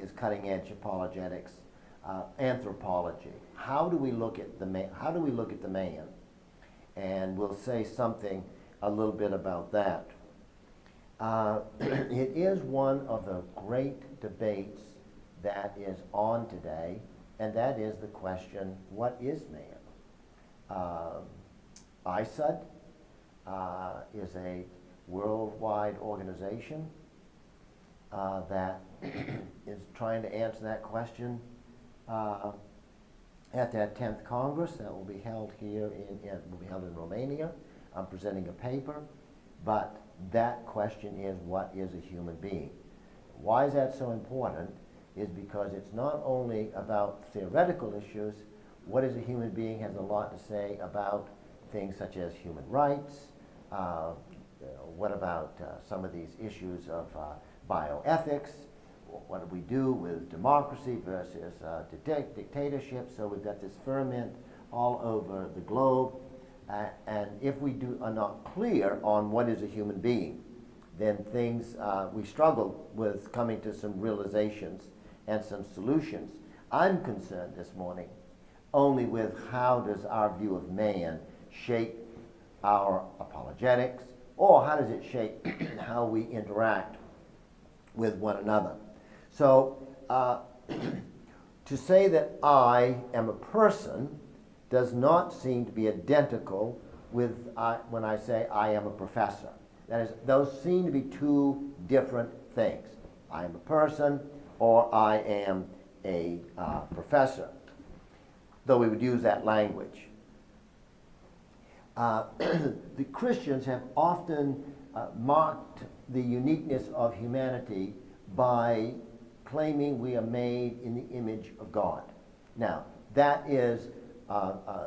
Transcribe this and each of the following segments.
is cutting edge apologetics, anthropology. How do we look at the man? How do we look at the man? And we'll say something a little bit about that. It is one of the great debates that is on today, and that is the question, what is man? ISUD is a worldwide organization that is trying to answer that question at that 10th Congress that will be held here in Romania. I'm presenting a paper, but that question is, what is a human being? Why is that so important? Is because it's not only about theoretical issues. What is a human being has a lot to say about things such as human rights. What about some of these issues of bioethics? What do we do with democracy versus dictatorship? So we've got this ferment all over the globe. And if we are not clear on what is a human being, then we struggle with coming to some realizations and some solutions. I'm concerned this morning only with how does our view of man shape our apologetics, or how does it shape how we interact with one another. So to say that I am a person does not seem to be identical with when I say I am a professor. That is, those seem to be two different things. I am a person, or I am a professor, though we would use that language. The Christians have often marked the uniqueness of humanity by claiming we are made in the image of God. Now, that is a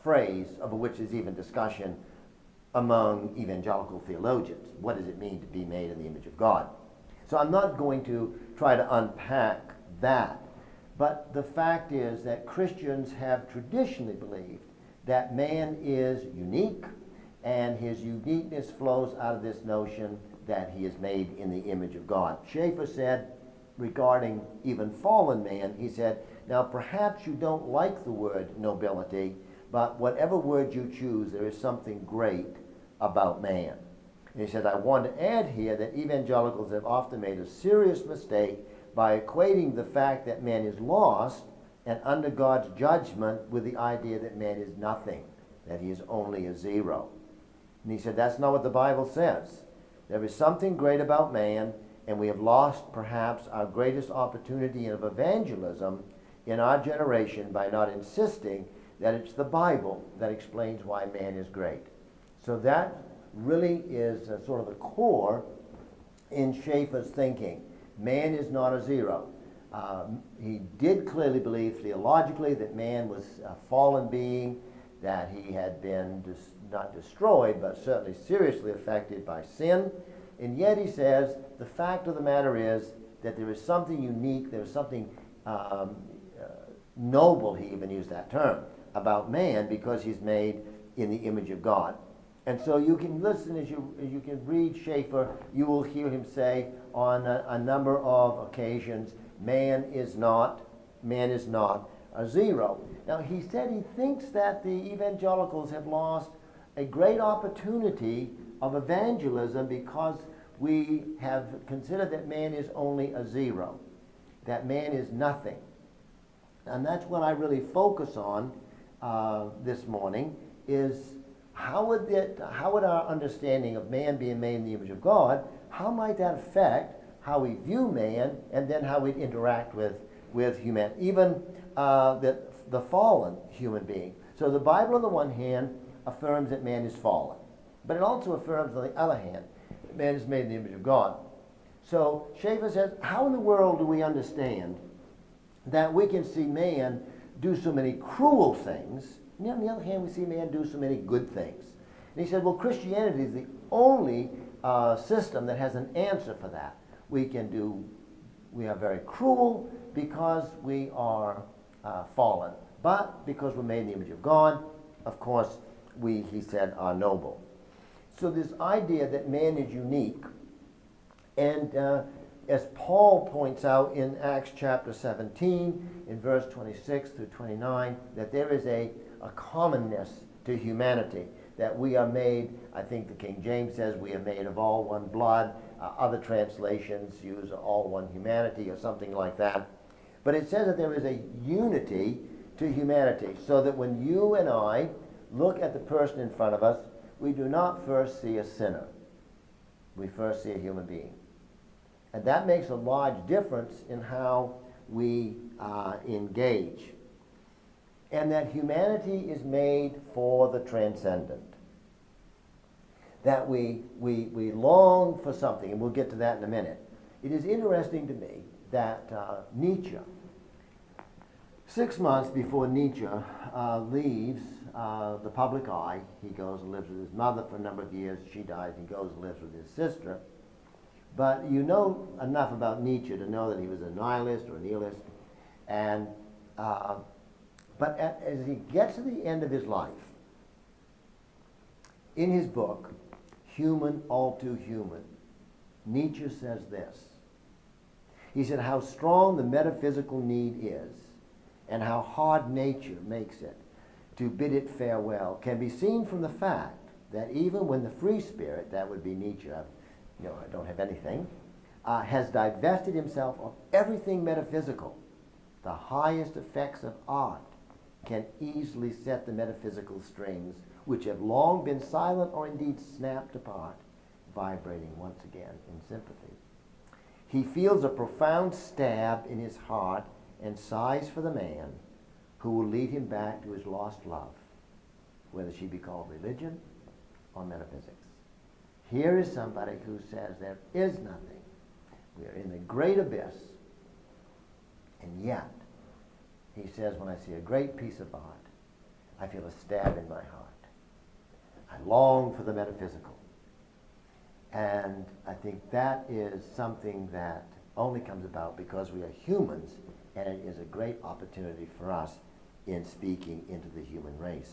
phrase over which there's even discussion among evangelical theologians. What does it mean to be made in the image of God? So I'm not going to try to unpack that, but the fact is that Christians have traditionally believed that man is unique, and his uniqueness flows out of this notion that he is made in the image of God. Schaeffer said regarding even fallen man, he said, now perhaps you don't like the word nobility, but whatever word you choose, there is something great about man. And he said, I want to add here that evangelicals have often made a serious mistake by equating the fact that man is lost and under God's judgment with the idea that man is nothing, that he is only a zero. And he said, that's not what the Bible says. There is something great about man, and we have lost perhaps our greatest opportunity of evangelism in our generation by not insisting that it's the Bible that explains why man is great. So that really is sort of the core in Schaeffer's thinking. Man is not a zero. He did clearly believe theologically that man was a fallen being, that he had been not destroyed, but certainly seriously affected by sin. And yet he says, the fact of the matter is that there is something unique, there is something noble, he even used that term, about man because he's made in the image of God. And so you can listen as you can read Schaeffer, you will hear him say on a number of occasions, man is not a zero. Now he said he thinks that the evangelicals have lost a great opportunity of evangelism because we have considered that man is only a zero, that man is nothing. And that's what I really focus on this morning is how would our understanding of man being made in the image of God, how might that affect how we view man and then how we interact with humanity, even the fallen human being. So the Bible on the one hand affirms that man is fallen, but it also affirms on the other hand that man is made in the image of God. So Schaeffer says, how in the world do we understand that we can see man do so many cruel things, and on the other hand we see man do so many good things? And he said, well, Christianity is the only system that has an answer for that. We are very cruel because we are fallen, but because we're made in the image of God, of course, he said, are noble. So this idea that man is unique, and as Paul points out in Acts chapter 17, in verse 26 through 29, that there is a commonness to humanity, that we are made, I think the King James says, we are made of all one blood. Other translations use all one humanity or something like that. But it says that there is a unity to humanity, so that when you and I look at the person in front of us, we do not first see a sinner. We first see a human being. And that makes a large difference in how we engage. And that humanity is made for the transcendent. That we long for something, and we'll get to that in a minute. It is interesting to me that Nietzsche, 6 months before Nietzsche leaves the public eye, he goes and lives with his mother for a number of years. She dies, and he goes and lives with his sister. But you know enough about Nietzsche to know that he was a nihilist or a nihilist. And, but as he gets to the end of his life, in his book, Human, All Too Human, Nietzsche says this. He said, how strong the metaphysical need is, and how hard nature makes it to bid it farewell, can be seen from the fact that even when the free spirit, that would be Nietzsche, I don't have anything, has divested himself of everything metaphysical, the highest effects of art can easily set the metaphysical strings, which have long been silent or indeed snapped apart, vibrating once again in sympathy. He feels a profound stab in his heart and sighs for the man who will lead him back to his lost love, whether she be called religion or metaphysics. Here is somebody who says there is nothing. We are in the great abyss, and yet, he says, when I see a great piece of art, I feel a stab in my heart. I long for the metaphysical. And I think that is something that only comes about because we are humans, and it is a great opportunity for us in speaking into the human race.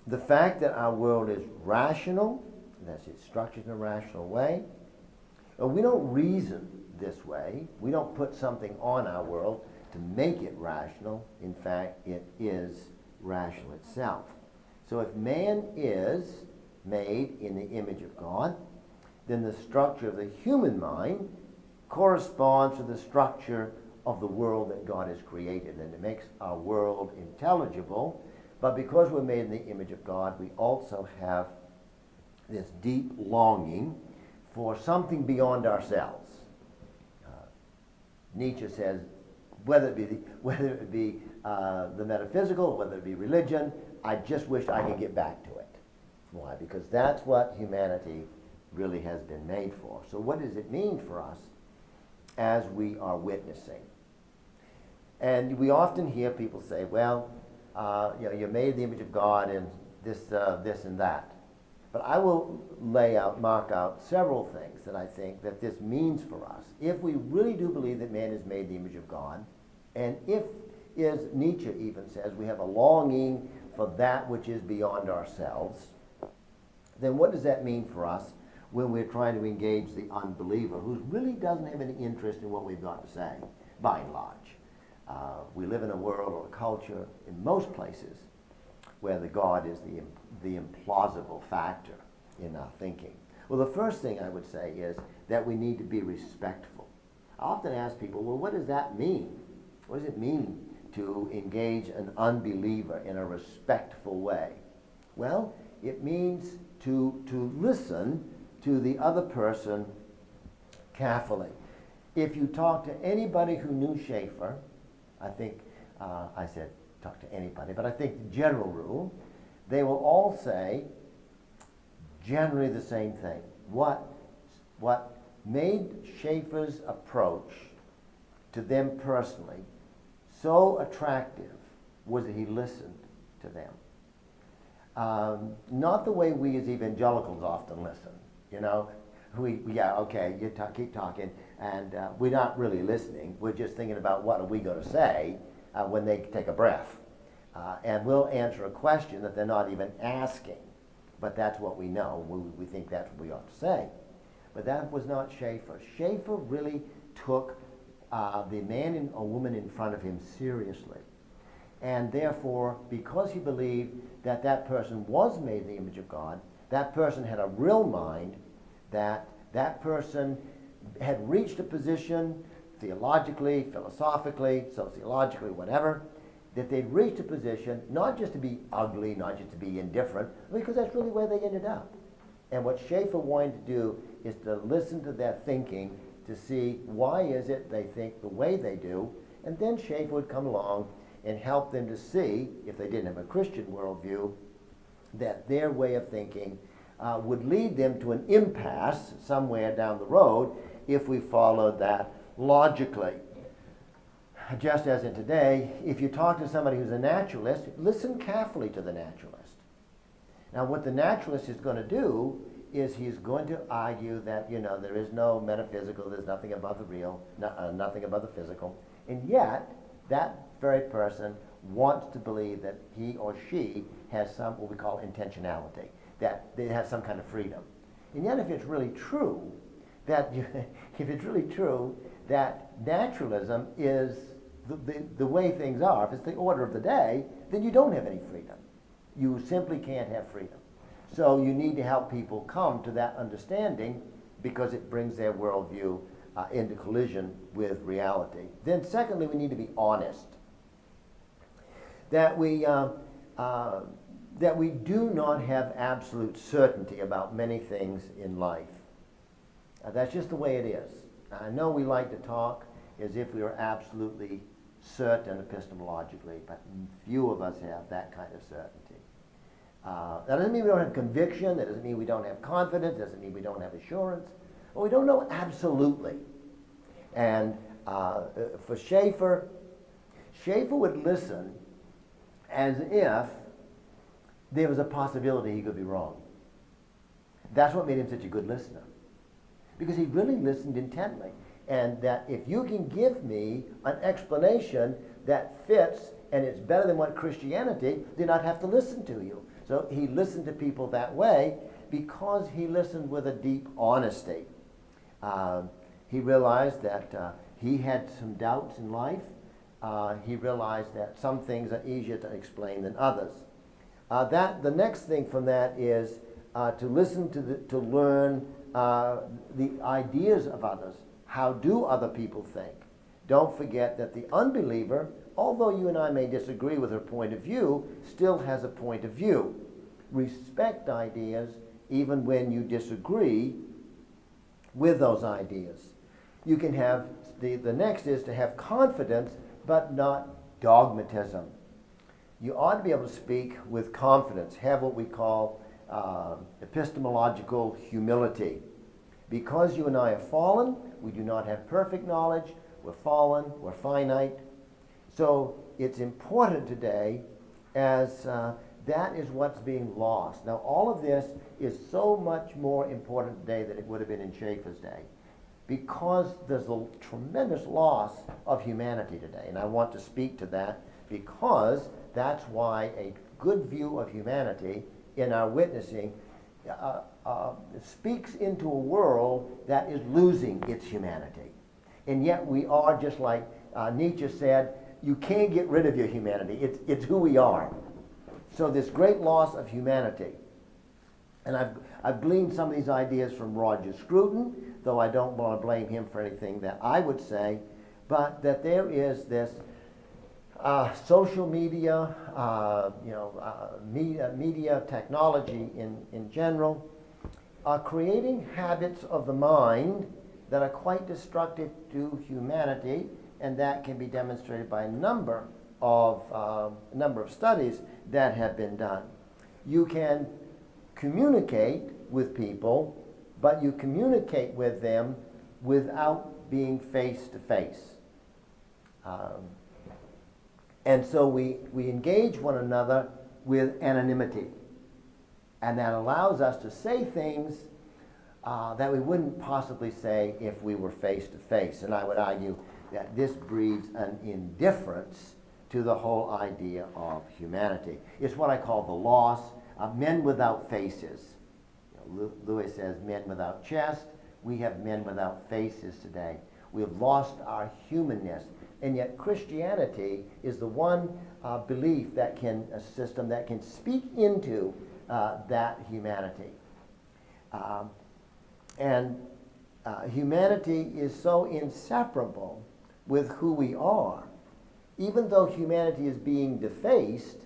The fact that our world is rational, that it's structured in a rational way, we don't reason this way. We don't put something on our world to make it rational. In fact, it is rational itself. So if man is made in the image of God, then the structure of the human mind corresponds to the structure of the world that God has created, and it makes our world intelligible. But because we're made in the image of God, we also have this deep longing for something beyond ourselves. Nietzsche says, whether it be the metaphysical, whether it be religion, I just wish I could get back to it. Why? Because that's what humanity really has been made for. So what does it mean for us as we are witnessing? And we often hear people say, well, you're made in the image of God and this and that. But I will mark out several things that I think that this means for us. If we really do believe that man is made in the image of God, and if, as Nietzsche even says, we have a longing for that which is beyond ourselves, then what does that mean for us when we're trying to engage the unbeliever who really doesn't have any interest in what we've got to say, by and large? We live in a world or a culture, in most places, where the God is the implausible factor in our thinking. Well, the first thing I would say is that we need to be respectful. I often ask people, well, what does that mean? What does it mean to engage an unbeliever in a respectful way? Well, it means to listen to the other person carefully. If you talk to anybody who knew Schaeffer, I think, I said talk to anybody, but I think the general rule, they will all say generally the same thing. What made Schaeffer's approach to them personally so attractive was that he listened to them. Not the way we as evangelicals often listen. You know, keep talking, and we're not really listening. We're just thinking about what are we going to say when they take a breath. And we'll answer a question that they're not even asking, but that's what we know. We think that's what we ought to say. But that was not Schaeffer. Schaeffer really took the man or woman in front of him seriously. And therefore, because he believed that that person was made in the image of God, that person had a real mind, that that person had reached a position theologically, philosophically, sociologically, whatever, that they'd reached a position not just to be ugly, not just to be indifferent, because that's really where they ended up. And what Schaeffer wanted to do is to listen to their thinking to see why is it they think the way they do, and then Schaeffer would come along and help them to see, if they didn't have a Christian worldview, that their way of thinking would lead them to an impasse somewhere down the road if we followed that logically. Just as in today, if you talk to somebody who's a naturalist, listen carefully to the naturalist. Now, what the naturalist is going to do is he's going to argue that, there is no metaphysical, there's nothing above the real, nothing above the physical, and yet that very person wants to believe that he or she has some, what we call intentionality, that they have some kind of freedom. And yet if it's really true that naturalism is the way things are, if it's the order of the day, then you don't have any freedom. You simply can't have freedom. So you need to help people come to that understanding because it brings their worldview into collision with reality. Then secondly, we need to be honest. That we do not have absolute certainty about many things in life. That's just the way it is. I know we like to talk as if we are absolutely certain epistemologically, but few of us have that kind of certainty. That doesn't mean we don't have conviction, that doesn't mean we don't have confidence, doesn't mean we don't have assurance, but we don't know absolutely. And for Schaeffer would listen as if there was a possibility he could be wrong. That's what made him such a good listener. Because he really listened intently. And that if you can give me an explanation that fits and it's better than what Christianity, then I'd have to listen to you. So he listened to people that way because he listened with a deep honesty. He realized that he had some doubts in life. He realized that some things are easier to explain than others. The next thing from that is to listen to learn the ideas of others. How do other people think? Don't forget that the unbeliever, although you and I may disagree with her point of view, still has a point of view. Respect ideas even when you disagree with those ideas. You can have, the next is to have confidence, but not dogmatism. You ought to be able to speak with confidence, have what we call epistemological humility. Because you and I have fallen, we do not have perfect knowledge, we're fallen, we're finite. So it's important today as that is what's being lost. Now all of this is so much more important today than it would have been in Schaeffer's day, because there's a tremendous loss of humanity today. And I want to speak to that because that's why a good view of humanity in our witnessing speaks into a world that is losing its humanity. And yet we are, just like Nietzsche said, you can't get rid of your humanity. It's who we are. So this great loss of humanity. And I've gleaned some of these ideas from Roger Scruton, though I don't want to blame him for anything that I would say, but that there is this social media, media technology in general, are creating habits of the mind that are quite destructive to humanity, and that can be demonstrated by a number of studies that have been done. You can communicate with people, but you communicate with them without being face to face. And so we engage one another with anonymity. And that allows us to say things that we wouldn't possibly say if we were face to face. And I would argue that this breeds an indifference to the whole idea of humanity. It's what I call the loss of men without faces. Lewis says men without chest, we have men without faces today. We have lost our humanness. And yet Christianity is the one belief that can, a system that can speak into that humanity. Humanity is so inseparable with who we are. Even though humanity is being defaced,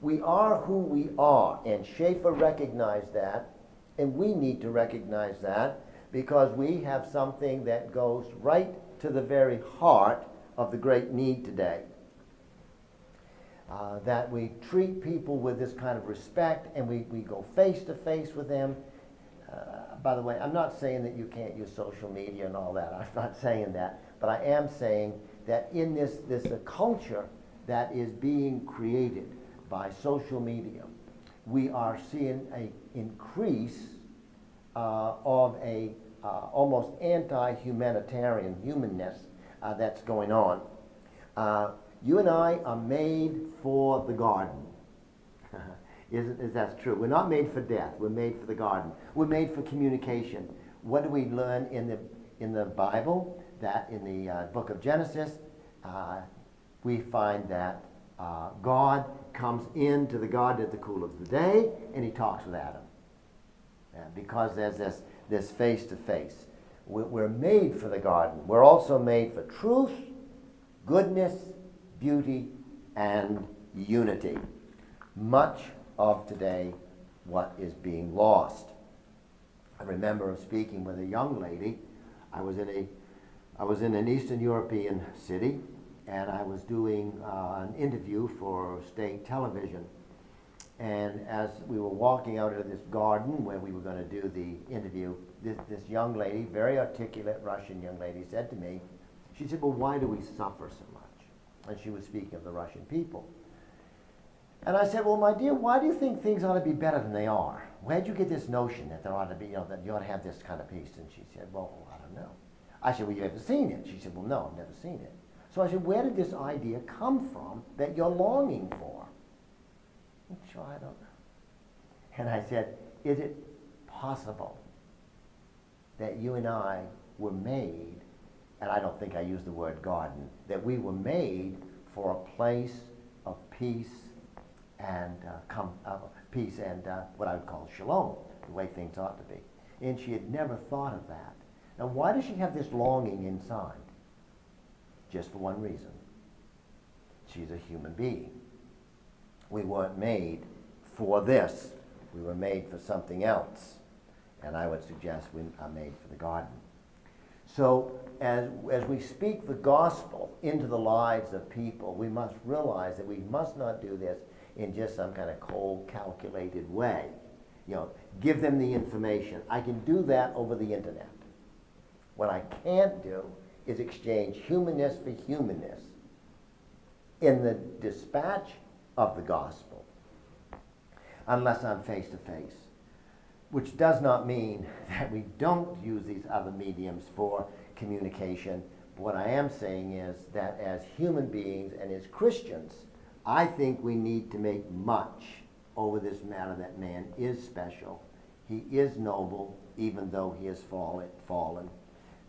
we are who we are. And Schaeffer recognized that, and we need to recognize that, because we have something that goes right to the very heart of the great need today. That we treat people with this kind of respect, and we go face to face with them. By the way, I'm not saying that you can't use social media and all that. I'm not saying that. But I am saying that in this culture that is being created by social media, we are seeing an increase of a almost anti-humanitarian humanness that's going on. You and I are made for the garden. Is that true? We're not made for death. We're made for the garden. We're made for communication. What do we learn in the Bible? That in the book of Genesis, we find that God comes into the garden at the cool of the day, and he talks with Adam. Because there's this face-to-face. We're made for the garden. We're also made for truth, goodness, beauty, and unity. Much of today, what is being lost. I remember speaking with a young lady. I was in an Eastern European city, and I was doing an interview for state television. And as we were walking out into this garden where we were going to do the interview, this young lady, very articulate Russian young lady, said to me, she said, well, why do we suffer so much? And she was speaking of the Russian people. And I said, well, my dear, why do you think things ought to be better than they are? Where'd you get this notion that there ought to be, that you ought to have this kind of peace? And she said, well, I don't know. I said, well, you haven't seen it. She said, well, no, I've never seen it. So I said, where did this idea come from that you're longing for? And she said, I don't know. And I said, is it possible that you and I were made, and I don't think I used the word garden, that we were made for a place of peace and what I would call shalom, the way things ought to be. And she had never thought of that. Now, why does she have this longing inside? Just for one reason. She's a human being. We weren't made for this. We were made for something else. And I would suggest we are made for the garden. So as we speak the gospel into the lives of people, we must realize that we must not do this in just some kind of cold, calculated way. Give them the information. I can do that over the internet. What I can't do is exchange humanness for humanness in the dispatch of the gospel unless I'm face to face, which does not mean that we don't use these other mediums for communication. What I am saying is that as human beings and as Christians, I think we need to make much over this matter that man is special. He is noble, even though he has fallen.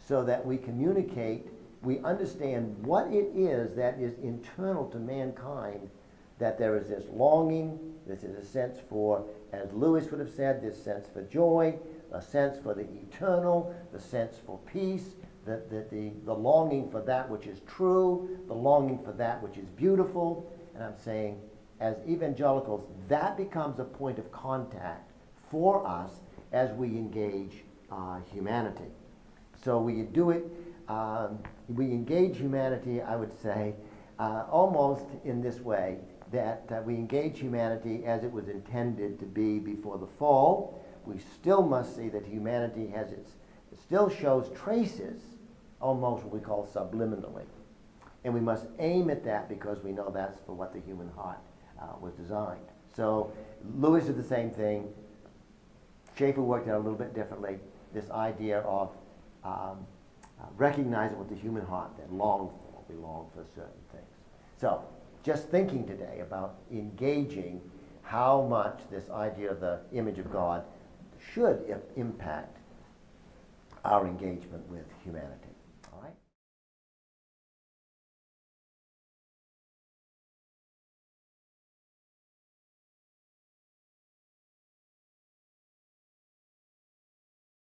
So that we communicate, we understand what it is that is internal to mankind, that there is this longing, this is a sense for, as Lewis would have said, this sense for joy, a sense for the eternal, the sense for peace, the longing for that which is true, the longing for that which is beautiful. And I'm saying, as evangelicals, that becomes a point of contact for us as we engage humanity. So we do it, we engage humanity, I would say, almost in this way, that we engage humanity as it was intended to be before the fall. We still must see that humanity it still shows traces, almost what we call subliminally. And we must aim at that because we know that's for what the human heart was designed. So Lewis did the same thing. Schaeffer worked out a little bit differently, this idea of recognizing what the human heart that longs for. We long for certain things. So just thinking today about engaging how much this idea of the image of God should impact our engagement with humanity.